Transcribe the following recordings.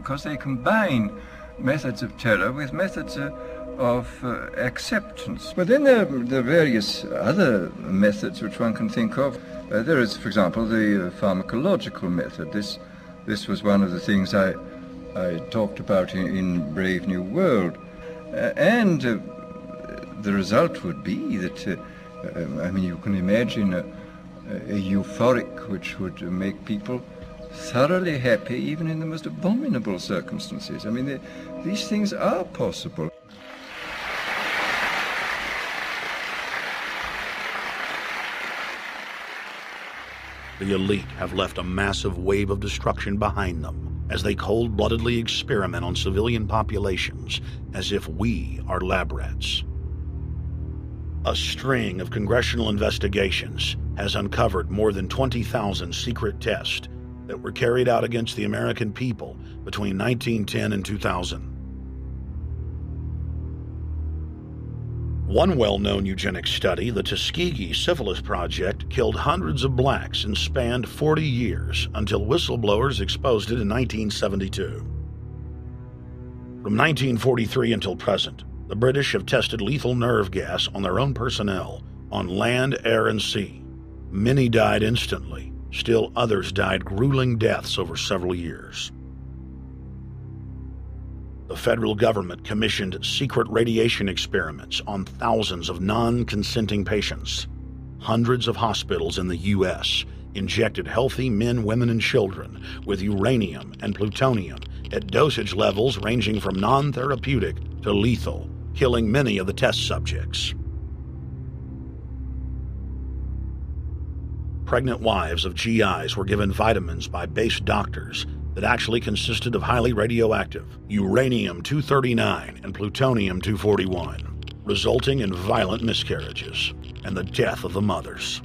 because they combine methods of terror with methods of acceptance. But then there are various other methods which one can think of. There is, for example, the pharmacological method. This was one of the things I talked about in Brave New World. And the result would be that, you can imagine a euphoric which would make people thoroughly happy even in the most abominable circumstances. These things are possible. The elite have left a massive wave of destruction behind them as they cold-bloodedly experiment on civilian populations as if we are lab rats. A string of congressional investigations has uncovered more than 20,000 secret tests that were carried out against the American people between 1910 and 2000. One well-known eugenics study, the Tuskegee Syphilis Project, killed hundreds of blacks and spanned 40 years until whistleblowers exposed it in 1972. From 1943 until present, the British have tested lethal nerve gas on their own personnel, on land, air, and sea. Many died instantly. Still others died grueling deaths over several years. The federal government commissioned secret radiation experiments on thousands of non-consenting patients. Hundreds of hospitals in the U.S. injected healthy men, women, and children with uranium and plutonium at dosage levels ranging from non-therapeutic to lethal, killing many of the test subjects. Pregnant wives of GIs were given vitamins by base doctors that actually consisted of highly radioactive uranium-239 and plutonium-241, resulting in violent miscarriages and the death of the mothers.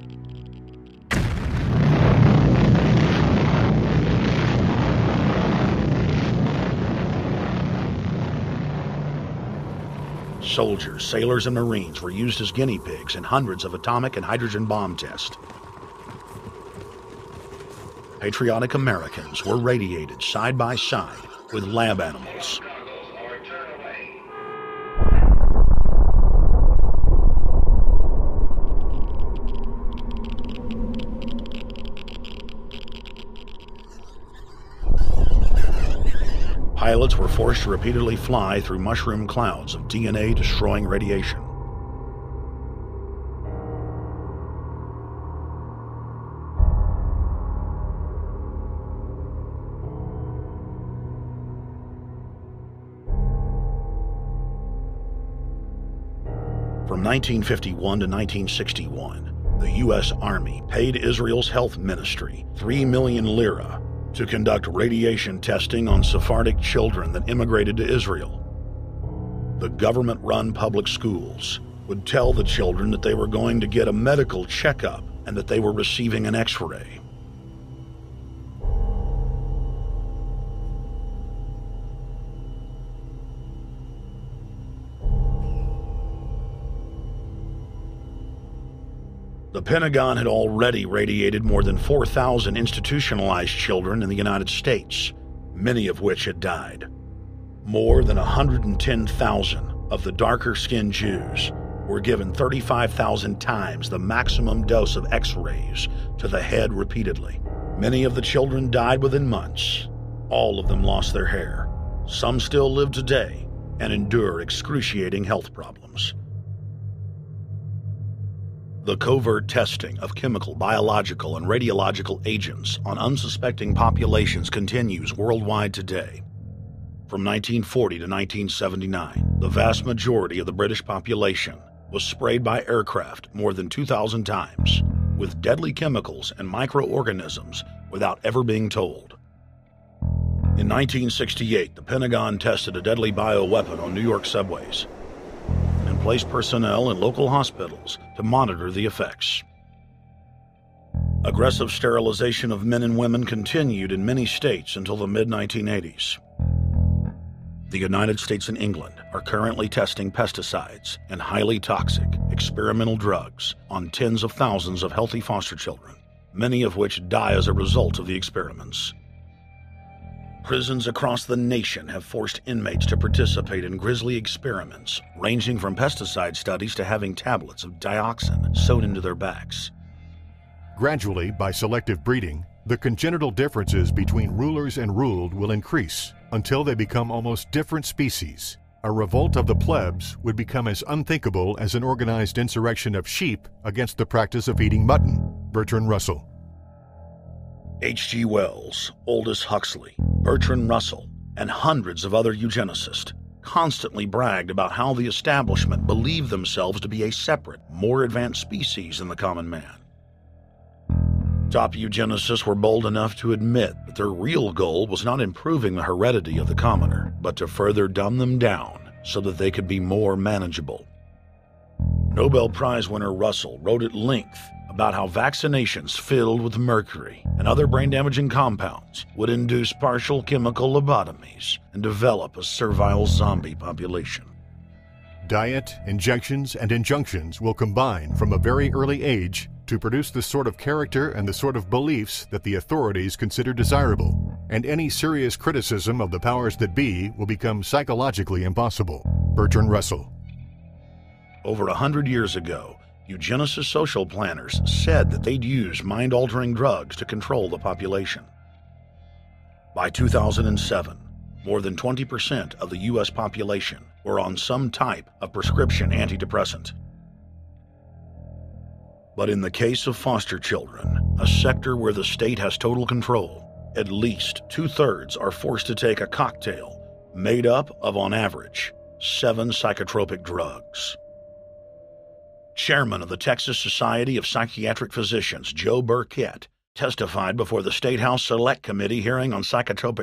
Soldiers, sailors, and Marines were used as guinea pigs in hundreds of atomic and hydrogen bomb tests. Patriotic Americans were radiated side by side with lab animals. Pilots were forced to repeatedly fly through mushroom clouds of DNA-destroying radiation. From 1951 to 1961, the U.S. Army paid Israel's health ministry 3 million lira to conduct radiation testing on Sephardic children that immigrated to Israel. The government-run public schools would tell the children that they were going to get a medical checkup and that they were receiving an X-ray. The Pentagon had already radiated more than 4,000 institutionalized children in the United States, many of which had died. More than 110,000 of the darker-skinned Jews were given 35,000 times the maximum dose of X-rays to the head repeatedly. Many of the children died within months. All of them lost their hair. Some still live today and endure excruciating health problems. The covert testing of chemical, biological, and radiological agents on unsuspecting populations continues worldwide today. From 1940 to 1979, the vast majority of the British population was sprayed by aircraft more than 2,000 times with deadly chemicals and microorganisms without ever being told. In 1968, the Pentagon tested a deadly bioweapon on New York subways and placed personnel in local hospitals to monitor the effects. Aggressive sterilization of men and women continued in many states until the mid-1980s. The United States and England are currently testing pesticides and highly toxic experimental drugs on tens of thousands of healthy foster children, many of which die as a result of the experiments. Prisons across the nation have forced inmates to participate in grisly experiments, ranging from pesticide studies to having tablets of dioxin sewn into their backs. Gradually, by selective breeding, the congenital differences between rulers and ruled will increase until they become almost different species. A revolt of the plebs would become as unthinkable as an organized insurrection of sheep against the practice of eating mutton. Bertrand Russell. H.G. Wells, Aldous Huxley, Bertrand Russell, and hundreds of other eugenicists constantly bragged about how the establishment believed themselves to be a separate, more advanced species than the common man. Top eugenicists were bold enough to admit that their real goal was not improving the heredity of the commoner, but to further dumb them down so that they could be more manageable. Nobel Prize winner Russell wrote at length about how vaccinations filled with mercury and other brain-damaging compounds would induce partial chemical lobotomies and develop a servile zombie population. Diet, injections, and injunctions will combine from a very early age to produce the sort of character and the sort of beliefs that the authorities consider desirable, and any serious criticism of the powers that be will become psychologically impossible. Bertrand Russell. Over 100 years ago, eugenicist social planners said that they'd use mind-altering drugs to control the population. By 2007, more than 20% of the U.S. population were on some type of prescription antidepressant. But in the case of foster children, a sector where the state has total control, at least 2/3 are forced to take a cocktail made up of, on average, 7 psychotropic drugs. Chairman of the Texas Society of Psychiatric Physicians, Joe Burkett, testified before the State House Select Committee hearing on psychotropic